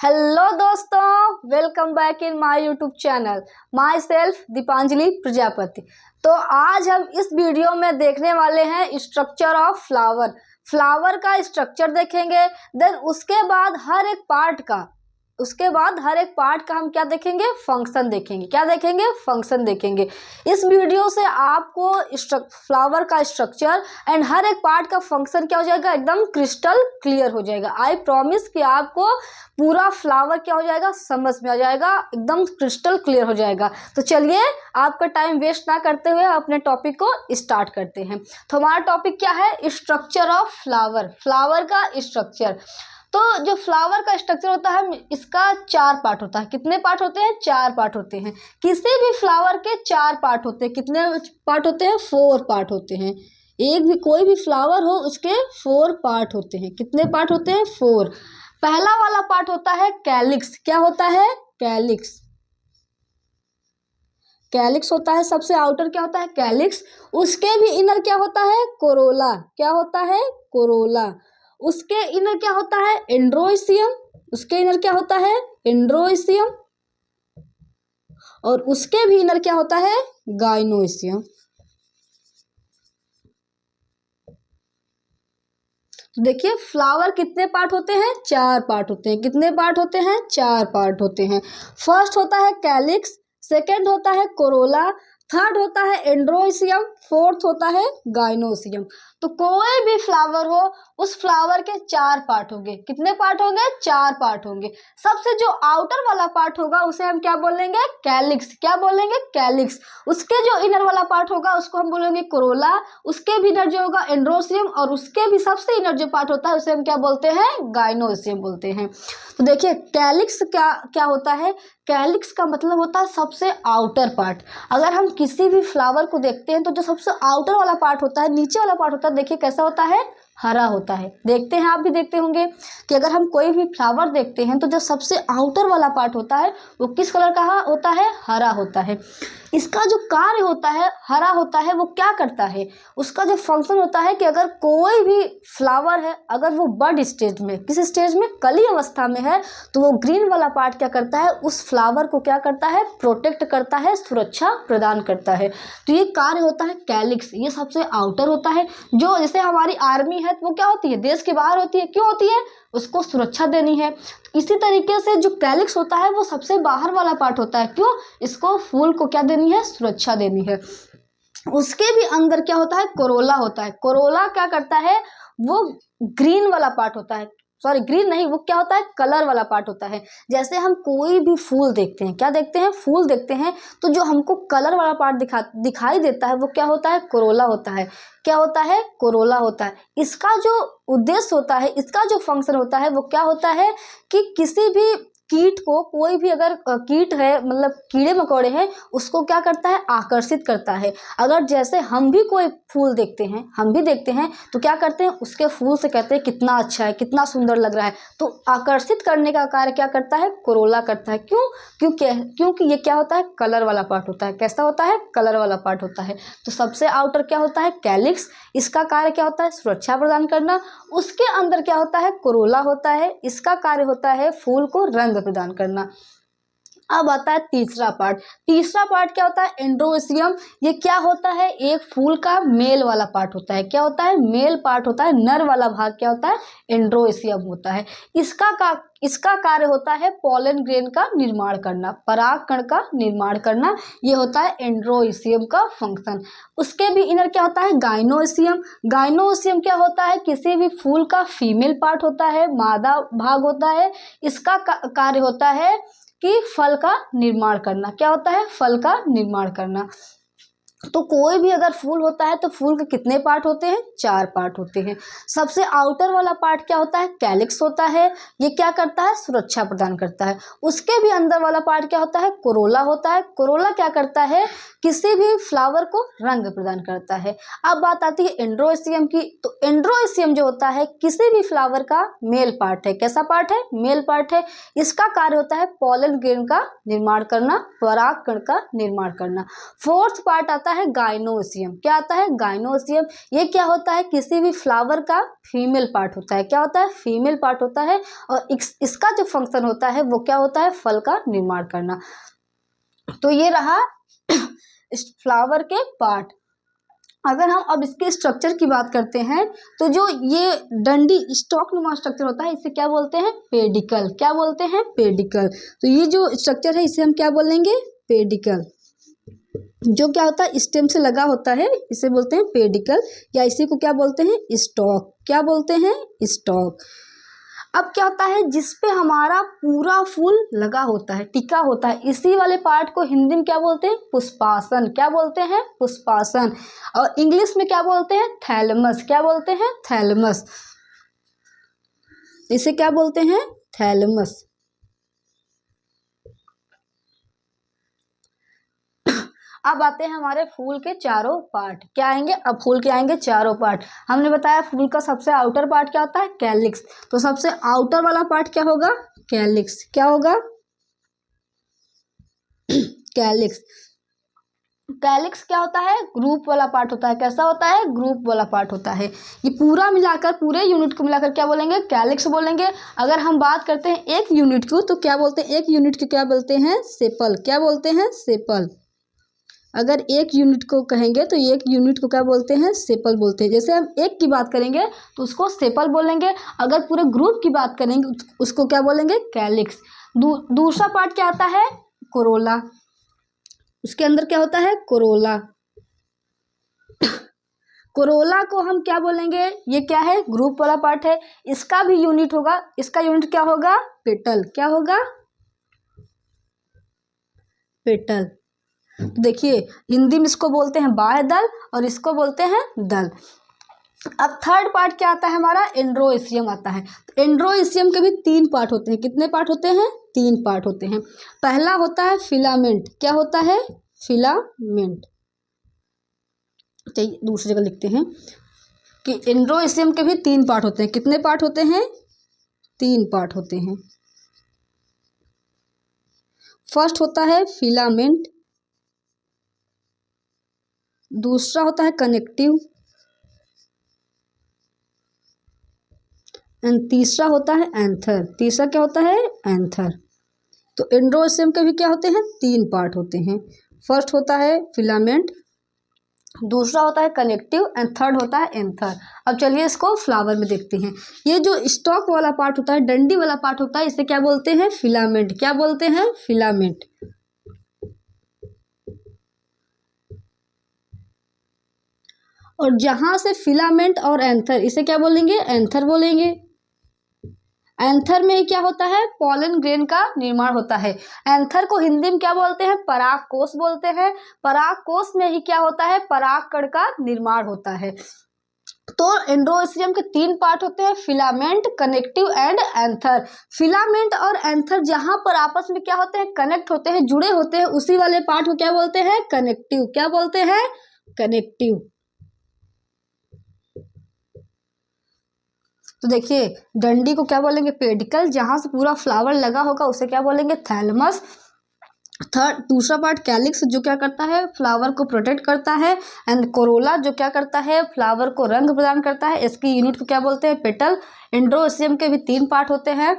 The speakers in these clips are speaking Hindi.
हेलो दोस्तों, welcome back in my YouTube channel. My self Deepanjali Prajapati. तो आज हम इस वीडियो में देखने वाले हैं स्ट्रक्चर ऑफ फ्लावर का स्ट्रक्चर देखेंगे। देन उसके बाद हर एक पार्ट का हम क्या देखेंगे, फंक्शन देखेंगे। क्या देखेंगे? फंक्शन देखेंगे। इस वीडियो से आपको फ्लावर का स्ट्रक्चर एंड हर एक पार्ट का फंक्शन क्या हो जाएगा, एकदम क्रिस्टल क्लियर हो जाएगा। आई प्रॉमिस कि आपको पूरा फ्लावर क्या हो जाएगा, समझ में आ जाएगा, एकदम क्रिस्टल क्लियर हो जाएगा। तो चलिए आपका टाइम वेस्ट ना करते हुए अपने टॉपिक को स्टार्ट करते हैं। तो हमारा टॉपिक क्या है? स्ट्रक्चर ऑफ फ्लावर का स्ट्रक्चर। तो जो फ्लावर का स्ट्रक्चर होता है इसका 4 पार्ट होता है। कितने पार्ट होते हैं? 4 पार्ट होते हैं। किसी भी फ्लावर के 4 पार्ट होते हैं। कितने पार्ट होते हैं? 4 पार्ट होते हैं। एक भी कोई भी फ्लावर हो उसके 4 पार्ट होते हैं। कितने पार्ट होते हैं? 4। पहला वाला पार्ट होता है कैलिक्स। क्या होता है? कैलिक्स होता है। सबसे आउटर क्या होता है? कैलिक्स। उसके भी इनर क्या होता है? कोरोला। क्या होता है? कोरोला। उसके इनर क्या होता है? एंड्रोइसियम। उसके इनर क्या होता है? एंड्रोइसियम। और उसके भी इनर क्या होता है? गाइनोइसियम। तो देखिए फ्लावर कितने पार्ट होते हैं? 4 पार्ट होते हैं। कितने पार्ट होते हैं? 4 पार्ट होते हैं। फर्स्ट होता है कैलिक्स, सेकेंड होता है कोरोला, थर्ड होता है एंड्रोइसियम, फोर्थ होता है गाइनोसियम। तो कोई भी फ्लावर हो उस फ्लावर के 4 पार्ट होंगे। कितने पार्ट होंगे? 4 पार्ट होंगे। सबसे जो आउटर वाला पार्ट होगा उसे हम क्या बोलेंगे? कैलिक्स। क्या बोलेंगे? कैलिक्स। उसके जो इनर वाला पार्ट होगा उसको हम बोलेंगे कोरोला। उसके भी इनर जो होगा एंड्रोसियम, और उसके भी सबसे इनर जो पार्ट होता है उसे हम क्या बोलते हैं? गाइनोसियम बोलते हैं। तो देखिए कैलिक्स क्या होता है? कैलिक्स का मतलब होता है सबसे आउटर पार्ट। अगर हम किसी भी फ्लावर को देखते हैं तो जो सबसे आउटर वाला पार्ट होता है, नीचे वाला पार्ट होता है, देखिए कैसा होता है? हरा होता है। देखते हैं, आप भी देखते होंगे कि अगर हम कोई भी फ्लावर देखते हैं तो जो सबसे आउटर वाला पार्ट होता है वो किस कलर का होता है? हरा होता है। इसका जो कार्य होता है, हरा होता है, वो क्या करता है? उसका जो फंक्शन होता है कि अगर कोई भी फ्लावर है, अगर वो बड स्टेज में, किस स्टेज में, कली अवस्था में है, तो वो ग्रीन वाला पार्ट क्या करता है? उस फ्लावर को क्या करता है? प्रोटेक्ट करता है, सुरक्षा प्रदान करता है। तो ये कार्य होता है कैलिक्स। ये सबसे आउटर होता है। जो जैसे हमारी आर्मी है तो वो क्या होती है? देश के बाहर होती है। क्यों होती है? उसको सुरक्षा देनी है। इसी तरीके से जो कैलिक्स होता है वो सबसे बाहर वाला पार्ट होता है। क्यों? इसको फूल को क्या देनी है? सुरक्षा देनी है। उसके भी अंदर क्या होता है? कोरोला होता है। कोरोला क्या करता है? वो ग्रीन वाला पार्ट होता है। सॉरी, ग्रीन नहीं, वो क्या होता है? कलर वाला पार्ट होता है। जैसे हम कोई भी फूल देखते हैं, क्या देखते हैं? फूल देखते हैं, तो जो हमको कलर वाला पार्ट दिखाई देता है वो क्या होता है? कोरोला होता है। क्या होता है? कोरोला होता है। इसका जो उद्देश्य होता है, इसका जो फंक्शन होता है वो क्या होता है कि किसी भी कीट को, कोई भी अगर कीट है, मतलब कीड़े मकोड़े हैं, उसको क्या करता है? आकर्षित करता है। अगर जैसे हम भी कोई फूल देखते हैं, हम भी देखते हैं, तो क्या करते हैं? उसके फूल से कहते हैं कितना अच्छा है, कितना सुंदर लग रहा है। तो आकर्षित करने का कार्य क्या करता है? कोरोला करता है। क्यों? क्योंकि ये क्या होता है? कलर वाला पार्ट होता है। कैसा होता है? कलर वाला पार्ट होता है। तो सबसे आउटर क्या होता है? कैलिक्स। इसका कार्य क्या होता है? सुरक्षा प्रदान करना। उसके अंदर क्या होता है? कोरोला होता है। इसका कार्य होता है फूल को रंग प्रदान करना। अब आता है तीसरा पार्ट। तीसरा पार्ट क्या होता है? एंड्रोसियम। ये क्या होता है? एक फूल का मेल वाला पार्ट होता है। क्या होता है? मेल पार्ट होता है। नर वाला भाग क्या होता है? एंड्रोसियम होता है। इसका कार्य होता है पॉलन ग्रेन का निर्माण करना, परागकण का निर्माण करना। ये होता है एंड्रोसियम का फंक्शन। उसके भी इनर क्या होता है? गाइनोसियम। गाइनोसियम क्या होता है? किसी भी फूल का फीमेल पार्ट होता है, मादा भाग होता है। इसका कार्य होता है कि फल का निर्माण करना। क्या होता है? फल का निर्माण करना। तो कोई भी अगर फूल होता है तो फूल के कितने पार्ट होते हैं? 4 पार्ट होते हैं। सबसे आउटर वाला पार्ट क्या होता है? कैलिक्स होता है। ये क्या करता है? सुरक्षा प्रदान करता है। उसके भी अंदर वाला पार्ट क्या होता है? कोरोला होता है। कोरोला क्या करता है? किसी भी फ्लावर को रंग प्रदान करता है। अब बात आती है एंड्रोसियम की। तो एंड्रोसियम जो होता है किसी भी फ्लावर का मेल पार्ट है। कैसा पार्ट है? मेल पार्ट है। इसका कार्य होता है पॉलन ग्रेन का निर्माण करना, परागकण का निर्माण करना। फोर्थ पार्ट आता है गाइनोसियम। क्या आता है? गाइनोसियम। ये क्या होता है? किसी भी फ्लावर का फीमेल पार्ट होता है। क्या होता है? फीमेल पार्ट होता है। और इसका जो फंक्शन होता है वो क्या होता है? फल का निर्माण करना। तो ये रहा इस फ्लावर के पार्ट। अगर हम अब इसके स्ट्रक्चर की बात करते हैं तो जो ये डंडी स्टॉक नुमा स्ट्रक्चर होता है इसे क्या बोलते हैं? पेडिकल। क्या बोलते हैं? पेडिकल। तो ये जो स्ट्रक्चर है इसे हम क्या बोलेंगे? पेडिकल। जो क्या होता है? स्टेम से लगा होता है, इसे बोलते हैं पेडिकल, या इसी को क्या बोलते हैं? स्टॉक। क्या बोलते हैं? स्टॉक। अब क्या होता है? जिसपे हमारा पूरा फूल लगा होता है, टिका होता है, इसी वाले पार्ट को हिंदी में क्या बोलते हैं? पुष्पासन। क्या बोलते हैं? पुष्पासन। और इंग्लिश में क्या बोलते हैं? थैलमस। क्या बोलते हैं? थैलमस। इसे क्या बोलते हैं? थैलमस। अब आते हैं हमारे फूल के चारों पार्ट। क्या आएंगे? अब फूल के आएंगे चारों पार्ट। हमने बताया फूल का सबसे आउटर पार्ट क्या होता है? कैलिक्स। तो सबसे आउटर वाला पार्ट क्या होगा? कैलिक्स। क्या होगा? कैलिक्स। कैलिक्स क्या होता है? ग्रुप वाला पार्ट होता है। कैसा होता है? ग्रुप वाला पार्ट होता है। ये पूरा मिलाकर, पूरे यूनिट को मिलाकर क्या बोलेंगे? कैलिक्स बोलेंगे। अगर हम बात करते हैं एक यूनिट को तो क्या बोलते हैं? एक यूनिट को क्या बोलते हैं? सेपल। क्या बोलते हैं? सेपल। अगर एक यूनिट को कहेंगे तो एक यूनिट को क्या बोलते हैं? सेपल बोलते हैं। जैसे हम एक की बात करेंगे तो उसको सेपल बोलेंगे। अगर पूरे ग्रुप की बात करेंगे उसको क्या बोलेंगे? कैलिक्स। दूसरा पार्ट क्या आता है? कोरोला। उसके अंदर क्या होता है? कोरोला। कोरोला को हम क्या बोलेंगे? ये क्या है? ग्रुप वाला पार्ट है। इसका भी यूनिट होगा। इसका यूनिट क्या होगा? पेटल। क्या होगा? पेटल। तो देखिए हिंदी में इसको बोलते हैं बाह्य दल और इसको बोलते हैं दल। अब थर्ड पार्ट क्या आता है हमारा? एंड्रोइसियम आता है। तो एंड्रोइसियम के भी 3 पार्ट होते हैं। कितने पार्ट होते हैं? 3 पार्ट होते हैं। पहला होता है फिलामेंट। क्या होता है? फिलामेंट। चलिए दूसरी जगह लिखते हैं कि एंड्रोइसियम के भी 3 पार्ट होते हैं। कितने पार्ट होते हैं? 3 पार्ट होते हैं। फर्स्ट होता है फिलामेंट, दूसरा होता है कनेक्टिव, एंड तीसरा होता है एंथर। तीसरा क्या होता है? एंथर। तो एंड्रोइसियम के भी क्या होते हैं? 3 पार्ट होते हैं। फर्स्ट होता है फिलामेंट, दूसरा होता है कनेक्टिव एंड थर्ड होता है एंथर। अब चलिए इसको फ्लावर में देखते हैं। ये जो स्टॉक वाला पार्ट होता है, डंडी वाला पार्ट होता है, इसे क्या बोलते हैं? फिलामेंट। क्या बोलते हैं? फिलामेंट। और जहां से फिलामेंट और एंथर, इसे क्या बोलेंगे? एंथर बोलेंगे। एंथर में क्या होता है? पॉलन ग्रेन का निर्माण होता है। एंथर को हिंदी में क्या बोलते हैं? परागकोश बोलते हैं। परागकोश में ही क्या होता है? परागकण का निर्माण होता है। तो एंड्रोइसियम के 3 पार्ट होते हैं, filament, connective and anther. Filament और एंथर जहां पर आपस में क्या होते हैं? कनेक्ट होते हैं, जुड़े होते हैं, उसी वाले पार्ट को क्या बोलते हैं? कनेक्टिव। क्या बोलते हैं? कनेक्टिव। तो देखिए डंडी को क्या बोलेंगे? पेडिकल। जहां से पूरा फ्लावर लगा होगा उसे क्या बोलेंगे? थैलमस। थर्ड दूसरा पार्ट कैलिक्स, जो क्या करता है? फ्लावर को प्रोटेक्ट करता है। एंड कोरोला, जो क्या करता है? फ्लावर को रंग प्रदान करता है। इसकी यूनिट को क्या बोलते हैं? पेटल। एंड्रोसियम के भी 3 पार्ट होते हैं,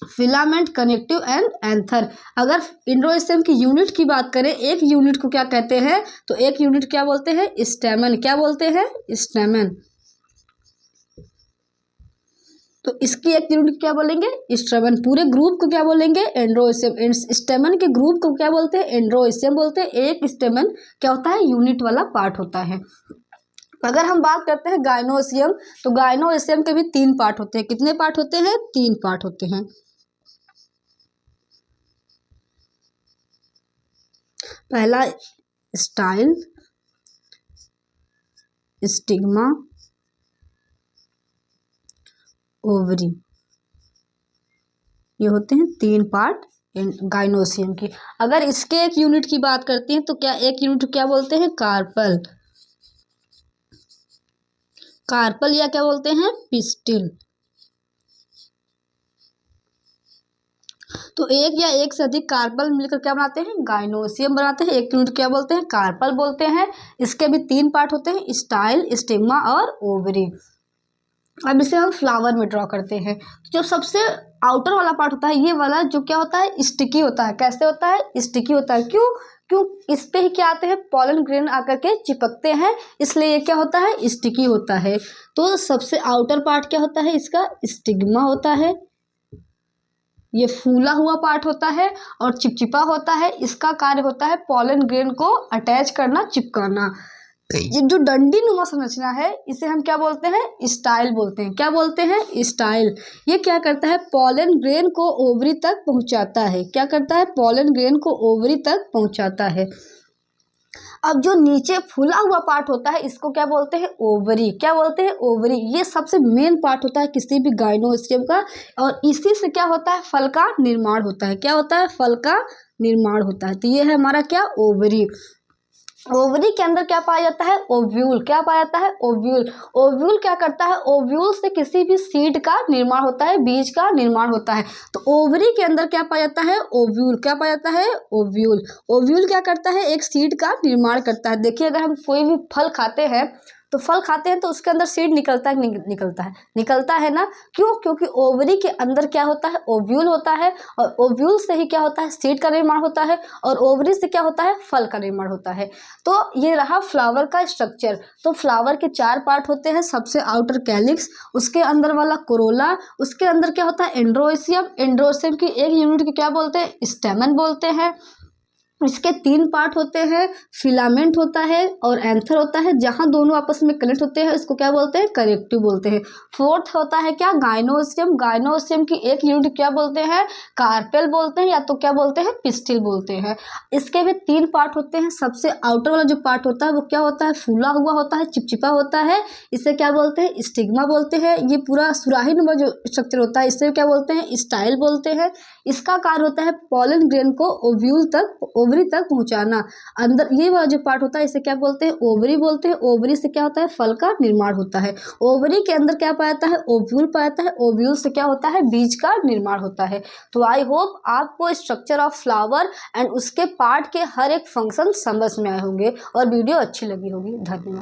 फिलामेंट, कनेक्टिव एंड एंथर। अगर इंड्रोसियम की यूनिट की बात करें, एक यूनिट को क्या कहते हैं? तो एक यूनिट क्या बोलते हैं? स्टेमन। क्या बोलते हैं? स्टेमन। तो इसकी एक यूनिट क्या बोलेंगे? स्टेमन। पूरे ग्रुप को क्या बोलेंगे? एंड्रोइसियम। स्टेमन के ग्रुप को क्या बोलते हैं? एंड्रोइसियम बोलते हैं। एक स्टेमन क्या होता है? यूनिट वाला पार्ट होता है। अगर हम बात करते हैं गाइनोसियम, तो गाइनोसियम के भी 3 पार्ट होते हैं। कितने पार्ट होते हैं? 3 पार्ट होते हैं। पहला स्टाइल, स्टिग्मा, ओवरी, ये होते हैं 3 पार्ट गाइनोसियम की। अगर इसके एक यूनिट की बात करते हैं तो क्या एक यूनिट क्या बोलते हैं? कार्पल। कार्पल या क्या बोलते हैं? पिस्टिल। तो एक या एक से अधिक कार्पल मिलकर क्या बनाते हैं, गाइनोसियम बनाते हैं। एक यूनिट क्या बोलते हैं, कार्पल बोलते हैं। इसके भी 3 पार्ट होते हैं, स्टाइल, स्टिग्मा और ओवरी। अब इसे हम फ्लावर में ड्रॉ करते हैं। जो सबसे आउटर वाला पार्ट होता है, ये वाला जो क्या होता है, स्टिकी होता है। कैसे होता है, स्टिकी होता है। क्यों क्यों इस पे ही क्या आते हैं, पॉलन ग्रेन आकर के चिपकते हैं, इसलिए ये क्या होता है, स्टिकी होता है। तो सबसे आउटर पार्ट क्या होता है, इसका स्टिग्मा होता है। ये फूला हुआ पार्ट होता है और चिपचिपा होता है। इसका कार्य होता है पॉलन ग्रेन को अटैच करना, चिपकाना। ये जो डंडी नुमा संरचना है, इसे हम क्या बोलते हैं, स्टाइल बोलते हैं। क्या बोलते हैं, स्टाइल। ये क्या करता है, पॉलन ग्रेन को ओवरी तक पहुंचाता है। क्या करता है, पॉलन ग्रेन को ओवरी तक पहुंचाता है। अब जो नीचे फूला हुआ पार्ट होता है, इसको क्या बोलते हैं, ओवरी। क्या बोलते हैं, ओवरी। ये सबसे मेन पार्ट होता है किसी भी गाइनोस्टियम का, और इसी से क्या होता है, फल का निर्माण होता है। क्या होता है, फल का निर्माण होता है। तो ये है हमारा क्या, ओवरी। ओवरी के अंदर क्या पाया जाता है, ओव्यूल। क्या पाया जाता है, ओव्यूल। ओव्यूल क्या करता है, ओव्यूल से किसी भी सीड का निर्माण होता है, बीज का निर्माण होता है। तो ओवरी के अंदर क्या पाया जाता है, ओव्यूल। क्या पाया जाता है, ओव्यूल। ओव्यूल क्या करता है, एक सीड का निर्माण करता है। देखिए, अगर हम कोई भी फल खाते हैं तो उसके अंदर सीड निकलता है, निकलता है ना। क्यों, क्योंकि ओवरी के अंदर क्या होता है, ओव्यूल होता है, और ओव्यूल से ही क्या होता है, सीड का निर्माण होता है, और ओवरी से क्या होता है, फल का निर्माण होता है। तो ये रहा फ्लावर का स्ट्रक्चर। तो फ्लावर के 4 पार्ट होते हैं। सबसे आउटर कैलिक्स, उसके अंदर वाला कोरोला, उसके अंदर क्या होता है, एंड्रोसियम। एंड्रोसियम की एक यूनिट को क्या बोलते हैं, स्टेमन बोलते हैं। इसके 3 पार्ट होते हैं, फिलामेंट होता है और एंथर होता है। जहां दोनों आपस में कनेक्ट होते हैं, इसको क्या बोलते हैं, करेक्टिव बोलते हैं। 4th होता है क्या, गाइनोसियम। गाइनोसियम की एक यूनिट क्या बोलते हैं, कार्पेल बोलते हैं, या तो क्या बोलते हैं, पिस्टिल बोलते हैं। इसके भी 3 पार्ट होते हैं। सबसे आउटर वाला जो पार्ट होता है वो क्या होता है, फूला हुआ होता है, चिपचिपा होता है। इसे क्या बोलते हैं, स्टिग्मा बोलते हैं। ये पूरा सुराही नुमा जो स्ट्रक्चर होता है, इसे क्या बोलते हैं, स्टाइल बोलते हैं। इसका कार्य होता है पॉलन ग्रेन को ओव्यूल तक, ओवरी तक पहुंचाना। अंदर ये वाला जो पार्ट होता है, इसे क्या बोलते हैं, ओवरी बोलते हैं। ओवरी से क्या होता है, फल का निर्माण होता है। ओवरी के अंदर क्या पाया जाता है, ओव्यूल पाया जाता है। ओव्यूल से क्या होता है, बीज का निर्माण होता है। तो आई होप आपको स्ट्रक्चर ऑफ फ्लावर एंड उसके पार्ट के हर एक फंक्शन समझ में आए होंगे और वीडियो अच्छी लगी होगी। धन्यवाद।